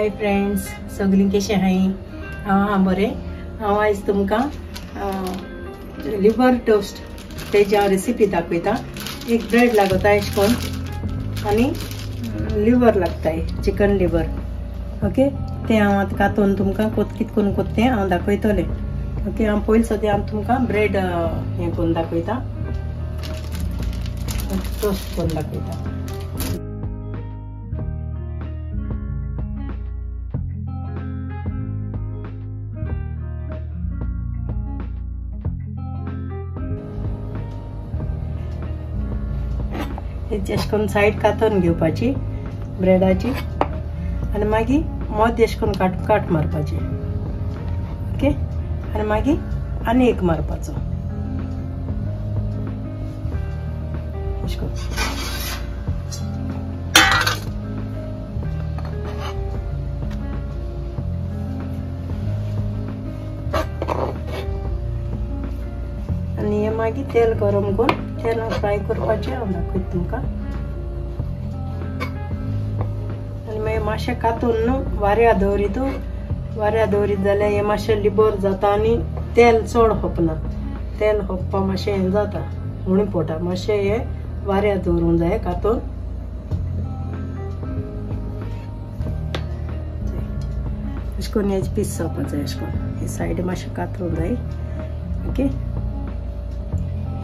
Hi friends, सगळीं कशें आहाय? हांव बरें. हांव आयज तुमकां लिवर टोस्ट तेजी हांव रेसिपी दाखयता. एक ब्रेड लागता अशें करून आनी लिवर लागताय, चिकन लिवर. ओके, तें हांव आतां कातून तुमकां कितें करून तें हांव दाखयतलें. ओके, हांव पयलीं सद्या हांव तुमकां ब्रेड हें करून दाखयता, टोस्ट करून दाखयता. अशें करून सायड कातून घेवपाची ब्रेडाची आनी मागीर मध अशें करून काट मारपाची. ओके, आनी मागीर आनी एक मारपाचो अशें करून. आनी हे मागीर तेल गरम करून तेल फ्राय करपाचें हांव दाखयता तुमकां. आनी मागीर मातशें कातून न्हू वाऱ्या दवरीत जाल्यार हें मातशें लिबर जाता आनी तेल चड होपना. तेल होपपा मातशें हें जाता, उणी पोटा. मातशें हें वाऱ्या दवरूंक जाय कातून. अशें करून हेजे पीस जावपा जाय. अशें करून हे सायड मातशें कातरूंक जाय. ओके,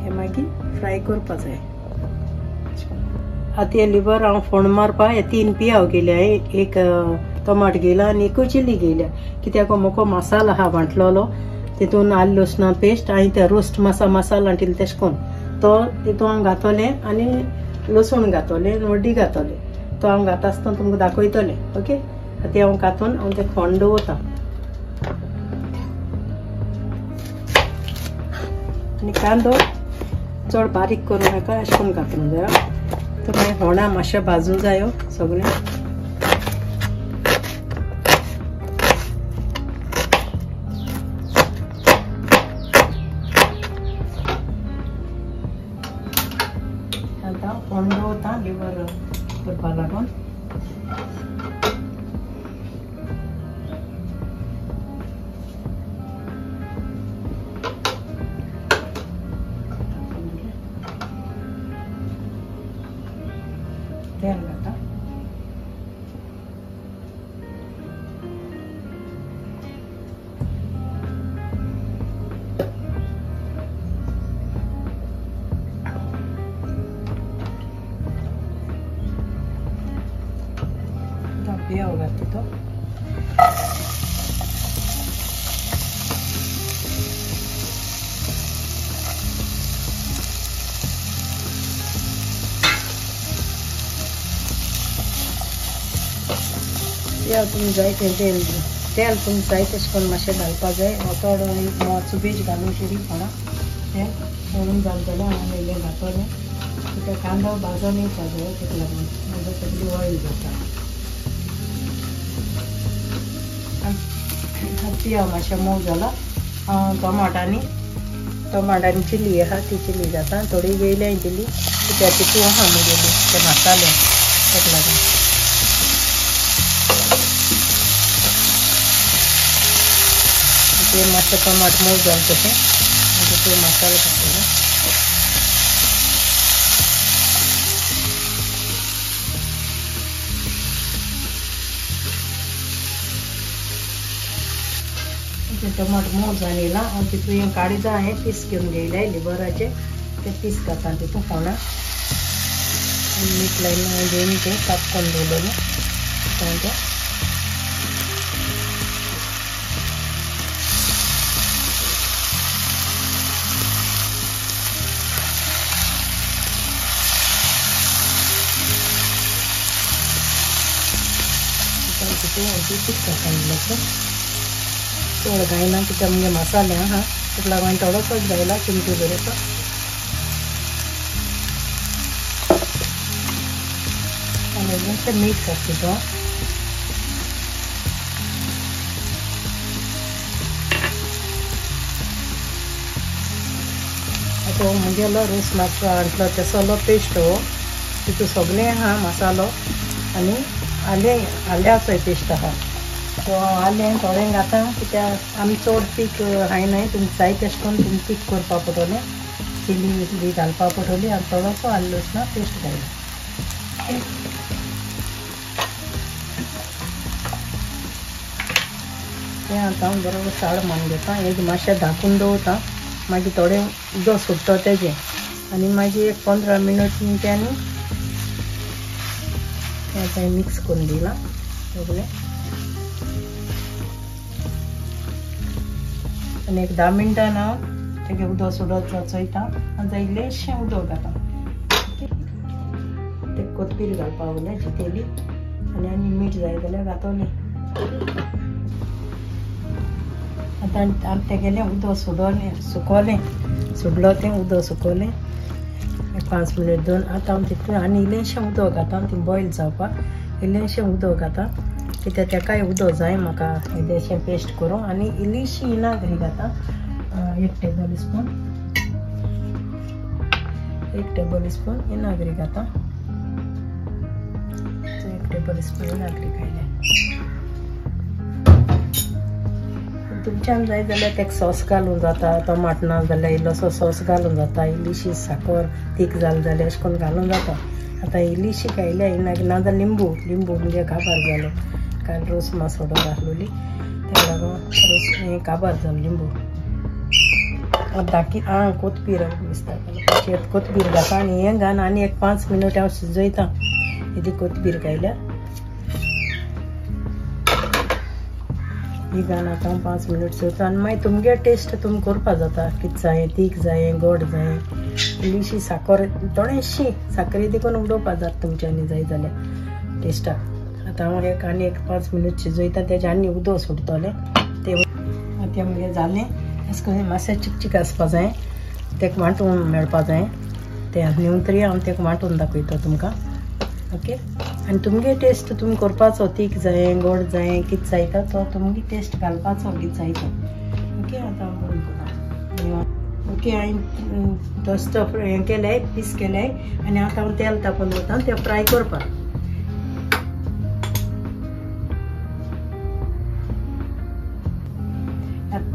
हे मागीर फ्राय करपा जाय. आतां हे लिवर हांव फोण मारपा हे 3 पियाव गेल्या. एक टमाट गेला आनी एक चिली गेल्या. कित्याक मोको मसालो आहा वांटलोलो, तितून आले लसणा पेस्ट आनी ते रोस्ट मसाला हाडले तेशें करून तो तितून हांव घातलें आनी लसूण घातलें, वड्डी घातलें. तो हांव घाता आसतना तुमकां दाखयतलें. ओके, आतां हांव कातून हांव तें खोंड दवरता आनी कांदो चड बारीक करूं नाका, अशें करून घातूंक जाय. तर मागीर होणा मातशें भाजूंक जायो सगळें. आतां फोंड दवरता लिवर करपा लागून. तेल घाता. पियाव घालता तो. या तुम्ही जाय तेल तुम्ही जाय तशें करून मातशें घालपा जाय. थोडो मोचो बीज घालून शिरी थोडा तें सोडून जाल जाल्यार हांव हें घातलें. ते कांदो भाजून येवपा जाय, ताका लागून म्हणजे सगळी ऑयल जाता. पियाव मातशें मोव जाला. टमाटांनी चिली आहा ती चिली जाता. थोडी वेयल्या दिली कित्याक तितू आहा मुगेली ते मसाले, ताका लागून. ते मातशें टमाट मोव जालें तशें आनी तो मसालो घातलो. टमाट मोव जावन येयला. हांव तितून हें काडीजा हांवें पीस घेवन घेयले लिवराचे. ते पीस घाता तितून फोंडा. मीठ लायन घेवन तें कापकोन दवरलेलें तें. पीस घातलें चड घायना कित्याक म्हणजे मसाले आहा, ताका लागून हांवें थोडोसोच घायला, चिमटी भरेचो. आनी मातशें मीठ घातलें तो. आतां मुगेलो रोस मातसो हाडलो तेसोलो पेस्ट हो तितून सगळें आहा मसालो आनी आल्याचो पेस्ट आहा सो आलें थोडें घाता कित्याक आमी चड पीक हायनाय तुमकां जाय तशें करून तुमी पीक करपा पडटलें चिली बी घालपा पडटली आनी थोडोसो आलं लसणा पेस्ट घायला तें आतां हांव बरोबर साळ मान घेता एक मातशें धाकून दवरता मागीर थोडें उदक सुट्टा तेजें आनी मागीर एक 15 मिनट त्यांनी आता मिक्स करून दिला सगळें आनी एक 10 मिनटां हांव तेगे उदक सुडत चोयता आनी इल्लेशें उदक घालता ते कोथमीर घालपा वयलें चितेली आनी मीठ जाय जाल्यार घातोलें आतां आमी तेगेलें उदक सुकोलें सुडलो तें उदक सुकोलें 5 मिनट दोन आतां हांव तितून आनी इल्लेशें उदक घालता ती बॉयल जावपाक इल्लेशें उदक घालता कित्याक तेकाय उदक जाय म्हाका इल्लेशें पेस्ट करूं आनी इल्लीशी विनागरी घालता 1 टेबल स्पून विनागरी घालता 1 टेबल स्पून विनागरी घायलें तुमच्यान जाय जाल्यार तेका सॉस घालून जाता टमाट ना जाल्यार इल्लोसो सॉस घालून जाता इल्लीशी साकर तीख जाली जाल्यार अशें करून घालून जाता आतां इल्लीशी घायल्या नाजाल्यार लिंबू म्हणजे काबार जालो काल रोस मासोडो घातलोली तेका लागून रोस हें काबार जालो लिंबू दाखी कोथमीर दिसता कोथमीर घालता आनी हें घालन आनी एक 5 मिनट हांव शिजयता हेजी कोथमीर घायल्यार ही घालन आतां 5 मिनट शिजयता आनी मागीर तुमगे टेस्ट तुमी करपा जाता कितें जाय तीख जाय गोड जाय इल्लीशी साकर थोडेशी साखरे देखून उडोवपा जाता तुमच्यांनी जाय जाल्यार टेस्टाक आतां हांव आनी एक 5 मिनट शिजयता तेजें आनी उदक सुटतलें तें आतां मगे जालें अशें करून मातशें चिकचीक आसपा जाय तेका वांटून मेळपा जाय तें न्हिवन तरी हांव तेका वांटून दाखयता तुमकां ओके आनी तुमगे टेस्ट तुमी करपाचो तीख जाय गोड जाय कितें जायता तो तुमगे टेस्ट घालपाचो कितें जायतो ओके आतां ओके हांवें टोस्ट हें केलें पीस केलें आनी आतां हांव तेल तापोवन वता तें फ्राय करपाक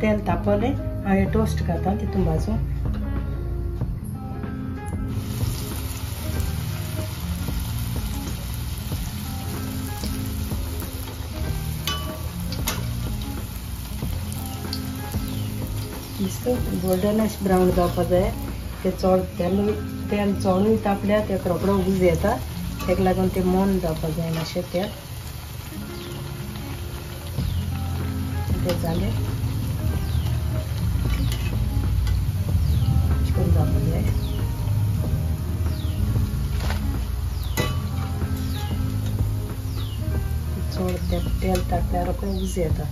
तेल तापलें हांवें टोस्ट घालता तितून भाजून गोल्डनश ब्रावन जावपा जाय ते चड तेल चडूय तापल्यार तेका रोकडो उज येता तेका लागून ते मोन जावपा जाय मातशें तेल ते जालें करून जावपा जाय चड तेल तापल्यार रोकडो उज येता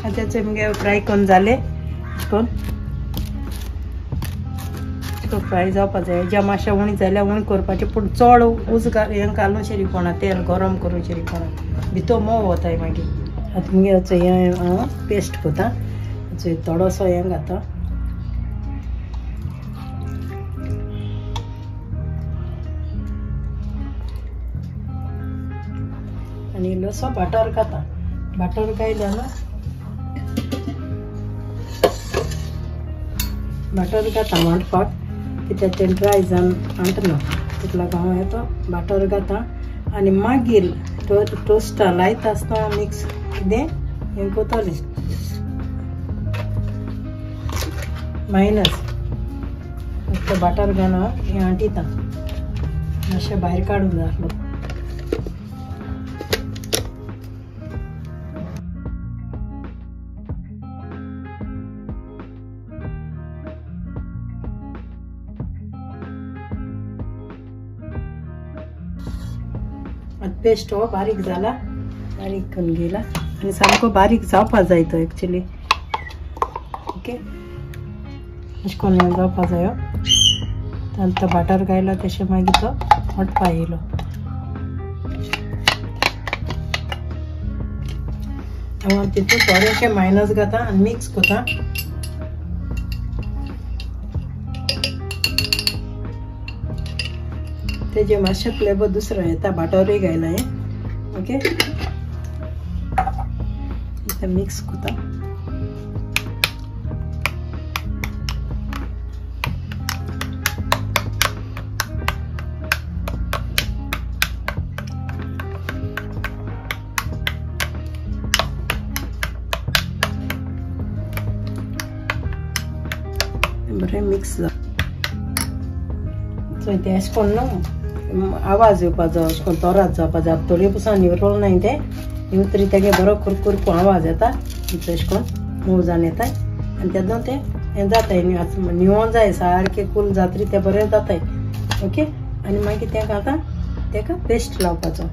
आतां मगे फ्राय करून जालें करून फ्राय जावपा जाय ज्या मातशें उणी जाल्यार उणी करपाचें पूण चड उज हें घालूं शिरीपणा तेल गरम करून शिरीपणा भितर मोव वताय मागीर आतां मगे हें हांव पेस्ट करता थोडोसो हें घालता आनी इल्लोसो बटर घालता बटर घायला न्हू बटर घालता वांटपाक कित्याक तें ड्राय जावन वांटना ताका लागून हांव येतो बटर घालता आनी मागीर टोस्टा लायता आसतना मिक्स कितें हें कोतोलें मायनस फक्त बटर घालून हें आंटिता मातशें भायर काडूंक जाय आसलो पेस्ट हो बारीक जाला बारीक करून गेला आणि सामको बारीक जावपा जाय तो एक्चुअली ओके अशें करून जावपा जायो तो बटर घायला तशें मागीर तो ओटपा येयलो हांव तितून थोडेशें मायनस घाता आनी मिक्स कोता तेजे मातशें फ्लेवर दुसरो येता बटरूय घायला हें ओके मिक्स कोता बरें मिक्स जा सो तें अशें करून न्हू आवाज येवपा जाय अशें करून तोरात जावपा जाय थोडी पसून निवरोल नाय ते तरी तेगे बरो कुरकुरको आवाज येता अशें करून मूव जावन येताय आनी तेदून ते हें जाताय निवों जाय सारकें कूल जातरी ते बरें जाताय ओके आनी मागीर तेका आतां तेका पेस्ट लावपाचो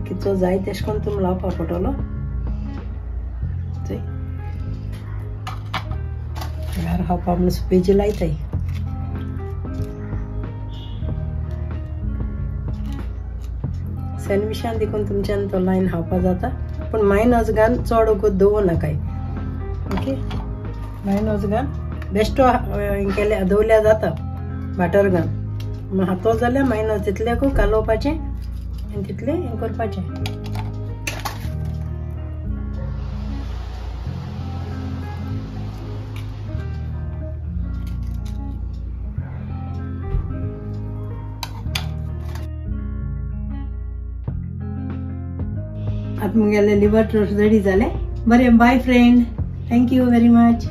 कितलो जाय तेश करून तुमी लावपा पडटलो घरा खावपा म्हणून सुपेजी लायताय सॅन्डविचान देखून तुमच्यान तो लायन खावपा जाता पूण मायनस घान चड वगत दवरूं नाकाय ओके मायनस घान बेश्टो केल्या दवरल्या जाता बटर घान हातो जाल्यार मायनस तितलें कालोवपाचें आनी तितलें हें करपाचें आता मुगेले लिवर टोस्ट रेडी जाले बरें bye friend thank you very much